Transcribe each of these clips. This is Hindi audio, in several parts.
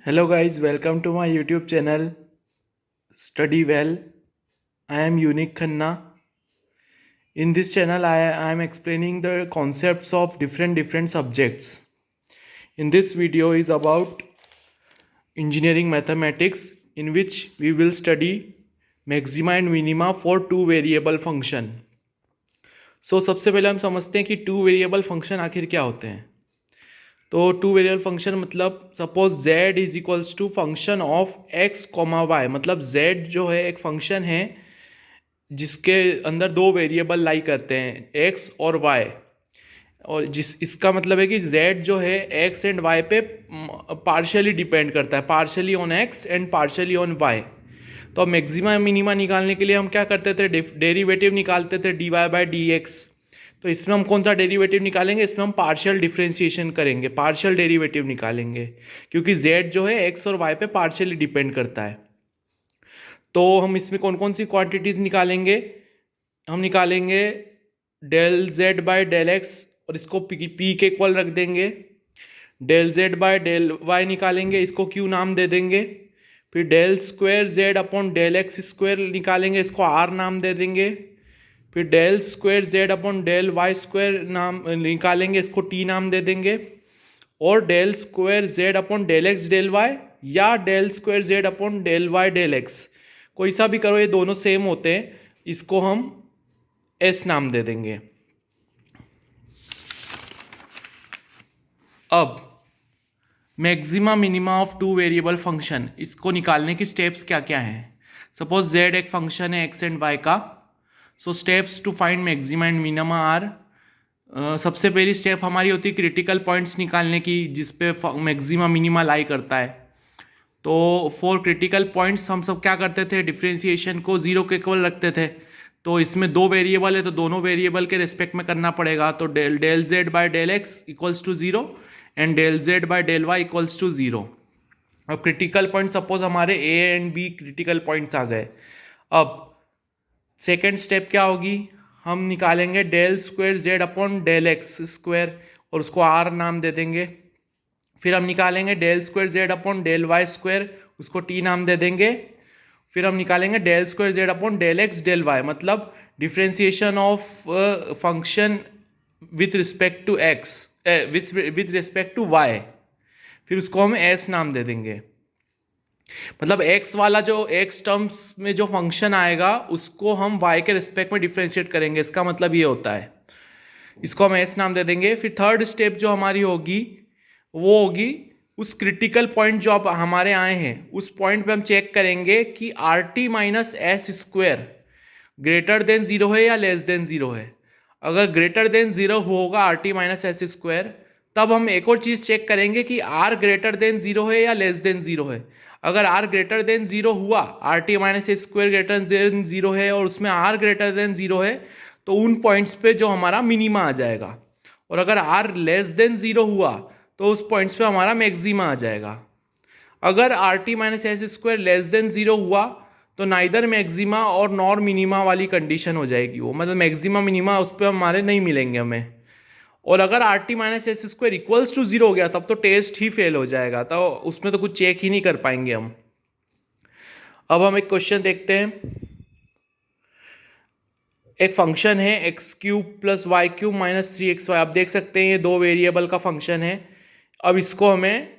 Hello guys, welcome to my YouTube channel Study Well. I am Unique Khanna. In this channel I am explaining the concepts of different subjects. In this video is about engineering mathematics in which we will study maxima and minima for two variable function. So सबसे पहले हम समझते हैं कि टू वेरिएबल फंक्शन आखिर क्या होते हैं. तो टू वेरिएबल फंक्शन मतलब suppose z is equals to function of x comma y. मतलब z जो है एक फंक्शन है जिसके अंदर दो वेरिएबल लाई करते हैं x और y. और इसका मतलब है कि z जो है x एंड y पे पार्शियली डिपेंड करता है, partially on x and partially on y. तो मैक्सिमा मिनिमा निकालने के लिए हम क्या करते थे, डेरिवेटिव निकालते थे dy बाई डी एक्स. तो इसमें हम कौन सा डेरिवेटिव निकालेंगे, इसमें हम पार्शियल डिफरेंशिएशन करेंगे, पार्शियल डेरिवेटिव निकालेंगे क्योंकि z जो है x और y पे पार्शियली डिपेंड करता है. तो हम इसमें कौन कौन सी क्वांटिटीज निकालेंगे, हम निकालेंगे del z by del x और इसको p के इक्वल रख देंगे. Del z by del y निकालेंगे, इसको q नाम दे देंगे. फिर del square z upon del x square निकालेंगे, इसको r नाम दे देंगे. फिर del square z upon del Y square नाम निकालेंगे, इसको t नाम दे देंगे. और del square z upon del x del y या del square z upon del Y del x, कोई सा भी करो, ये दोनों सेम होते हैं, इसको हम s नाम दे देंगे. अब maxima minima of two variable function, इसको निकालने की स्टेप्स क्या क्या हैं. सपोज z एक फंक्शन है x एंड y का. So steps to find maxima and minima are, सबसे पहली स्टेप हमारी होती है क्रिटिकल पॉइंट्स निकालने की जिसपे मैक्सिमा मिनिमा लाई करता है. तो फॉर क्रिटिकल पॉइंट्स हम सब क्या करते थे, डिफरेंशिएशन को जीरो के इक्वल रखते थे. तो इसमें दो वेरिएबल है तो दोनों वेरिएबल के रिस्पेक्ट में करना पड़ेगा. तो del Z by del X equals to zero and del Z by del Y equals to zero. अब क्रिटिकल पॉइंट सपोज हमारे A and B critical points आ गए. अब सेकेंड स्टेप क्या होगी, हम निकालेंगे del square Z upon del x square और उसको आर नाम दे देंगे. फिर हम निकालेंगे del square Z upon del Y square, उसको टी नाम दे देंगे. फिर हम निकालेंगे del square Z upon del x del Y, मतलब differentiation of function with respect to X with respect to Y. फिर उसको हम एस नाम दे देंगे. मतलब x वाला जो x टर्म्स में जो फंक्शन आएगा उसको हम y के रिस्पेक्ट में डिफ्रेंशिएट करेंगे, इसका मतलब ये होता है. इसको हम s नाम दे देंगे. फिर थर्ड स्टेप जो हमारी होगी वो होगी उस क्रिटिकल पॉइंट जो अब हमारे आए हैं उस पॉइंट पे हम चेक करेंगे कि are T minus S square greater than zero है या लेस देन जीरो है. अगर ग्रेटर देन जीरो होगा are T minus S square, तब हम एक और चीज़ चेक करेंगे कि आर ग्रेटर देन जीरो है या लेस देन जीरो है. अगर आर ग्रेटर देन जीरो हुआ, are T minus S square greater than zero है और उसमें आर ग्रेटर देन जीरो है, तो उन पॉइंट्स पे जो हमारा मिनिमा आ जाएगा. और अगर आर लेस देन जीरो हुआ तो उस पॉइंट्स पे हमारा मैक्सिमा आ जाएगा. अगर R T minus S square less than zero हुआ तो नाइदर मैक्सिमा और नॉर मिनिमा वाली कंडीशन हो जाएगी वो, मतलब मैक्सिमा मिनिमा उस पर हमारे नहीं मिलेंगे हमें. और अगर R T minus S square equals to zero हो गया तब तो टेस्ट ही फेल हो जाएगा, तो उसमें तो कुछ चेक ही नहीं कर पाएंगे हम. अब हम एक क्वेश्चन देखते हैं. एक फंक्शन है x cube plus y cube minus three x y. आप देख सकते हैं ये दो वेरिएबल का फंक्शन है. अब इसको हमें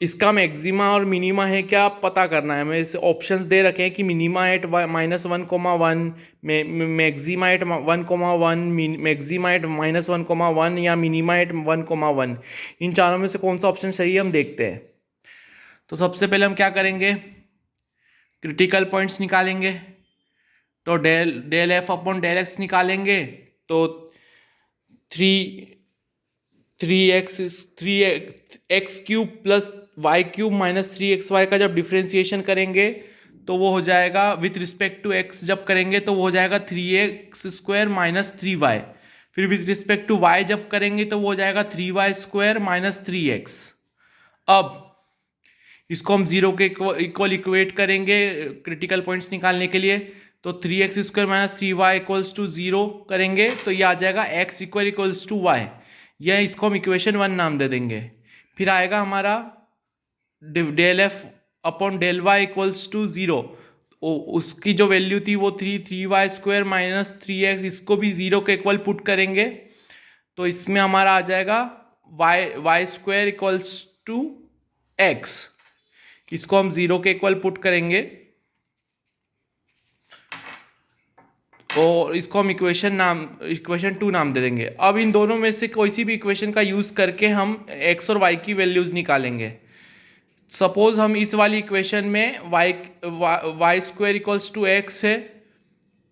इसका मैक्सिमा और मिनिमा है क्या पता करना है. हमें इस ऑप्शंस दे रखे हैं कि minima at minus one comma one, maxima at one comma one, maxima at minus one comma one या minima at one comma one. इन चारों में से कौन सा ऑप्शन सही है हम देखते हैं. तो सबसे पहले हम क्या करेंगे, क्रिटिकल पॉइंट्स निकालेंगे. तो del f upon del x निकालेंगे. तो three x cube plus y cube minus three x y का जब डिफ्रेंसिएशन करेंगे तो वो हो जाएगा विथ रिस्पेक्ट टू एक्स, जब करेंगे तो वो हो जाएगा three x square minus three y. फिर विथ रिस्पेक्ट टू वाई जब करेंगे तो वो हो जाएगा three y square minus three x. अब इसको हम जीरो के इक्वल इक्वेट करेंगे क्रिटिकल पॉइंट्स निकालने के लिए. तो three x square minus three y equals to zero करेंगे तो ये आ जाएगा x equal equals to y. यह इसको हम इक्वेशन वन नाम दे देंगे. फिर आएगा हमारा del f upon del Y equals to zero, उसकी जो वैल्यू थी वो three y square minus 3x, इसको भी ज़ीरो के इक्वल पुट करेंगे तो इसमें हमारा आ जाएगा y square equals to x, इसको हम ज़ीरो के इक्वल पुट करेंगे और इसको हम इक्वेशन 2 नाम दे देंगे। अब इन दोनों में से कोई सी भी इक्वेशन का यूज़ करके हम x और y की वैल्यूज़ निकालेंगे। सपोज हम इस वाली इक्वेशन में y square equals to x है,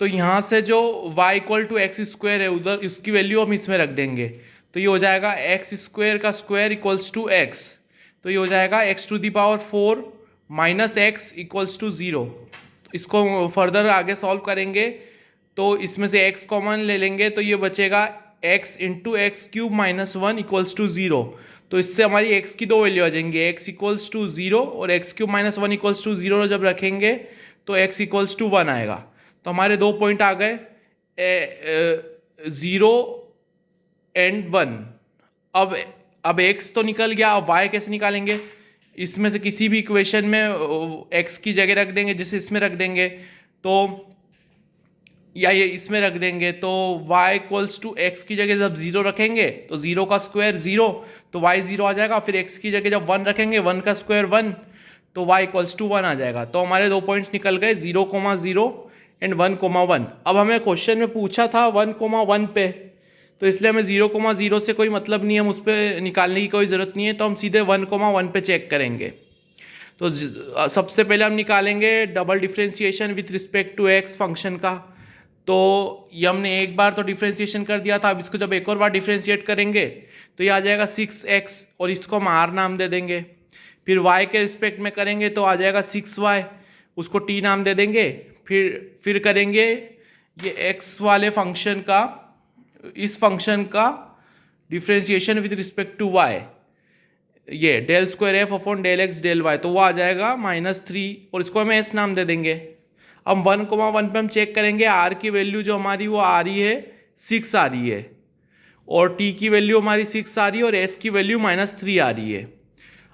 तो यहाँ से जो y equal to x square है उधर उसकी वैल्यू हम इसमें रख देंगे, तो ये हो जाएगा एक्स स्क्वायर का स्क्वायर इक्वल्स टू एक्स, तो ये हो जाएगा x to the power 4 minus x equals to zero. इसको फर्दर आगे सॉल्व करेंगे तो इसमें से x कॉमन ले लेंगे तो ये बचेगा x into x cube minus 1 equals to zero. तो इससे हमारी x की दो वैल्यू आ जाएंगे, x इक्वल्स टू ज़ीरो और x cube minus 1 equals to zero जब रखेंगे तो x इक्वल्स टू 1 आएगा। तो हमारे दो पॉइंट आ गए, 0 एंड 1। अब x तो निकल गया, अब y कैसे निकालेंगे? इसमें से किसी भी इक्वेशन में x की जगह रख देंगे, जैसे इसमें रख देंगे तो या ये इसमें रख देंगे तो y इक्वल्स टू एक्स की जगह जब 0 रखेंगे तो 0 का स्क्वायर 0, तो y 0 आ जाएगा। फिर x की जगह जब 1 रखेंगे 1 का स्क्वायर 1, तो y इक्वल्स टू 1 आ जाएगा। तो हमारे दो पॉइंट्स निकल गए 0,0 एंड 1,1। अब हमें क्वेश्चन में पूछा था 1,1 पे, तो इसलिए हमें 0,0 से कोई मतलब नहीं है, हम उस पर निकालने की कोई ज़रूरत नहीं है, तो हम सीधे 1,1 पे चेक करेंगे। तो सबसे पहले हम निकालेंगे double differentiation with respect to x function का। तो ये हमने एक बार तो डिफ्रेंशिएशन कर दिया था, अब इसको जब एक और बार डिफ्रेंशिएट करेंगे तो ये आ जाएगा 6x और इसको हम r नाम दे देंगे। फिर y के रिस्पेक्ट में करेंगे तो आ जाएगा 6y, उसको t नाम दे देंगे। फिर करेंगे ये x वाले फंक्शन का, इस फंक्शन का differentiation with respect to y, ये del square f upon del x del y, तो वो आ जाएगा -3 और इसको हम s नाम दे देंगे। अब 1,1 पे हम चेक करेंगे r की वैल्यू जो हमारी वो आ रही है 6 आ रही है और t की वैल्यू हमारी 6 आ रही है और s की वैल्यू -3 आ रही है।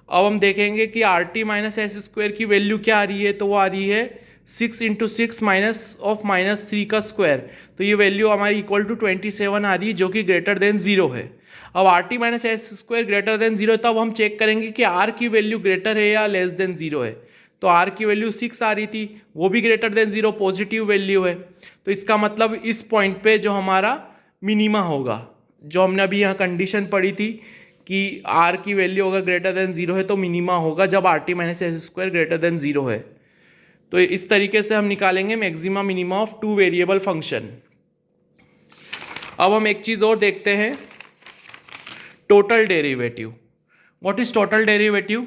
अब हम देखेंगे कि rt माइनस एस स्क्वायर की वैल्यू क्या आ रही है, तो वो आ रही है 6 इंटू 6 माइनस 3 का स्क्वायर, तो ये वैल्यू हमारी इक्वल टू 27 आ रही है जो कि ग्रेटर देन 0 है। अब rt minus S square greater than 0 है, तब हम चेक करेंगे कि r की वैल्यू ग्रेटर है या लेस देन 0 है। तो r की वैल्यू 6 आ रही थी, वो भी ग्रेटर देन 0 पॉजिटिव वैल्यू है, तो इसका मतलब इस पॉइंट पे जो हमारा मिनिमा होगा, जो हमने अभी यहाँ कंडीशन पढ़ी थी कि r की वैल्यू अगर ग्रेटर देन 0 है तो मिनिमा होगा जब rt minus S square greater than 0 है। तो इस तरीके से हम निकालेंगे maxima minima of two variable function. अब हम एक चीज़ और देखते हैं, total derivative. What is total derivative?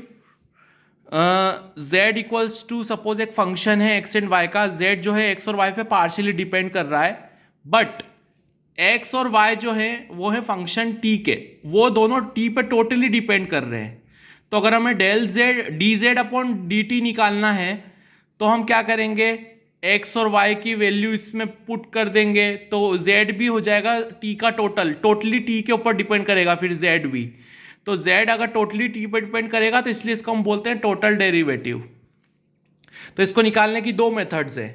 z equals to, suppose एक फंक्शन है x एंड y का, z जो है x और y पे पार्शियली डिपेंड कर रहा है, बट x और y जो है वो है फंक्शन t के, वो दोनों t पे टोटली डिपेंड कर रहे हैं। तो अगर हमें del z dz upon dt निकालना है तो हम क्या करेंगे, x और y की वैल्यू इसमें पुट कर देंगे तो z भी हो जाएगा t का टोटली t के ऊपर डिपेंड करेगा फिर z भी। तो z अगर टोटली t पर डिपेंड करेगा तो इसलिए इसको हम बोलते हैं टोटल डेरिवेटिव। तो इसको निकालने की दो मेथड्स है।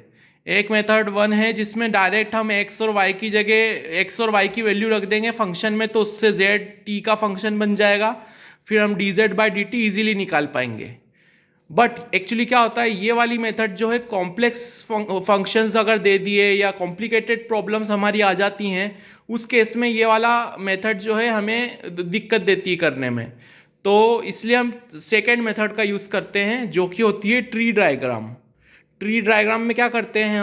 एक मेथड 1 है जिसमें डायरेक्ट हम x और y की जगह x और y की वैल्यू रख देंगे फंक्शन में, तो उससे z t का फंक्शन बन जाएगा, फिर हम dz बाई dt ईजिली निकाल पाएंगे। बट एक्चुअली क्या होता है, ये वाली मेथड जो है कॉम्प्लेक्स फंक्शंस अगर दे दिए या कॉम्प्लिकेटेड प्रॉब्लम्स हमारी आ जाती हैं, उस केस में ये वाला मेथड जो है हमें दिक्कत देती है करने में। तो इसलिए हम सेकेंड मेथड का यूज़ करते हैं जो कि होती है ट्री डायग्राम। ट्री डायग्राम में क्या करते हैं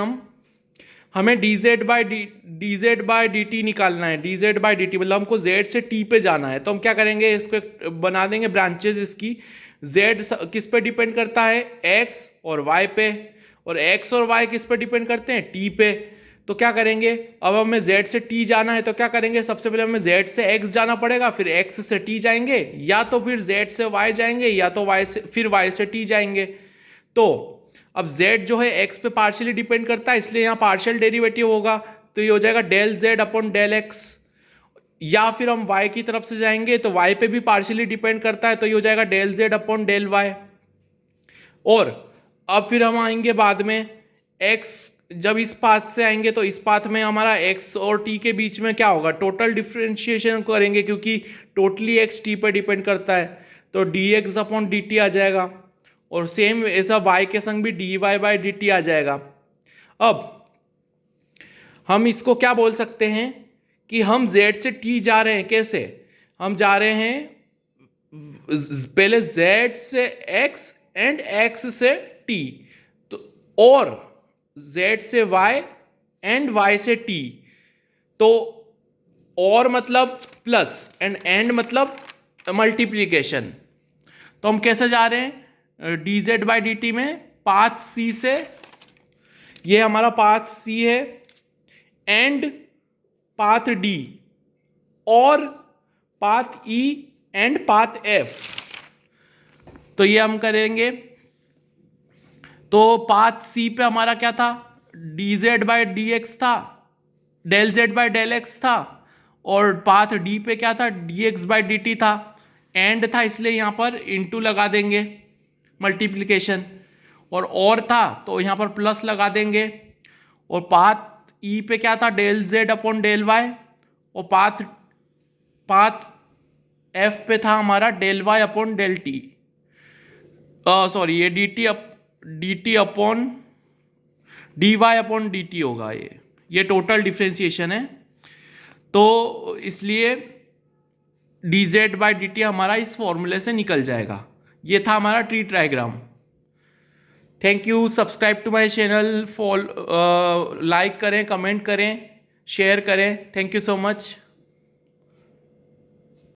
हमें dz बाई dt निकालना है। dz बाई dt मतलब हमको z से t पे जाना है, तो हम क्या करेंगे, इसको बना देंगे ब्रांचेज इसकी। z किस पे डिपेंड करता है, x और y पे, और x और y किस पे डिपेंड करते हैं, t पे। तो क्या करेंगे, अब हमें z से t जाना है तो क्या करेंगे, सबसे पहले हमें z से x जाना पड़ेगा, फिर x से t जाएंगे, या तो फिर z से y जाएंगे, या तो फिर y से t जाएंगे। तो अब z जो है x पे पार्शियली डिपेंड करता है, इसलिए यहाँ पार्शियल डेरिवेटिव होगा, तो ये हो जाएगा del z upon del x। या फिर हम y की तरफ से जाएंगे तो y पे भी पार्शियली डिपेंड करता है, तो ये हो जाएगा del z upon del y। और अब फिर हम आएंगे बाद में x, जब इस पाथ से आएंगे तो इस पाथ में हमारा x और t के बीच में क्या होगा, टोटल डिफरेंशिएशन करेंगे क्योंकि टोटली x t पर डिपेंड करता है, तो dx अपॉन dt आ जाएगा। और सेम ऐसा y के संग भी dy बाई dt आ जाएगा। अब हम इसको क्या बोल सकते हैं कि हम z से t जा रहे हैं, कैसे हम जा रहे हैं, पहले z से x एंड x से t, तो और z से y एंड y से t, तो और मतलब प्लस एंड मतलब मल्टीप्लीकेशन। तो हम कैसे जा रहे हैं, dz बाई dt में पाथ c से, ये हमारा पाथ c है, एंड पाथ d और path e and path f, तो ये हम करेंगे। तो पाथ c पे हमारा क्या था, dz बाई dx था, del z by del x था, और पाथ d पे क्या था, dx बाई dt था, एंड था इसलिए यहां पर इंटू लगा देंगे मल्टीप्लीकेशन, और था तो यहां पर प्लस लगा देंगे, और पाथ e पे क्या था, del z upon del y, और पाथ f पे था हमारा del y upon del t, sorry ये dt upon dy upon dt होगा, ये टोटल डिफरेंशिएशन है। तो इसलिए dz बाई dt हमारा इस फॉर्मूले से निकल जाएगा। ये था हमारा tree diagram. Thank you, subscribe to my channel, like करें, कमेंट करें, शेयर करें। Thank you so much.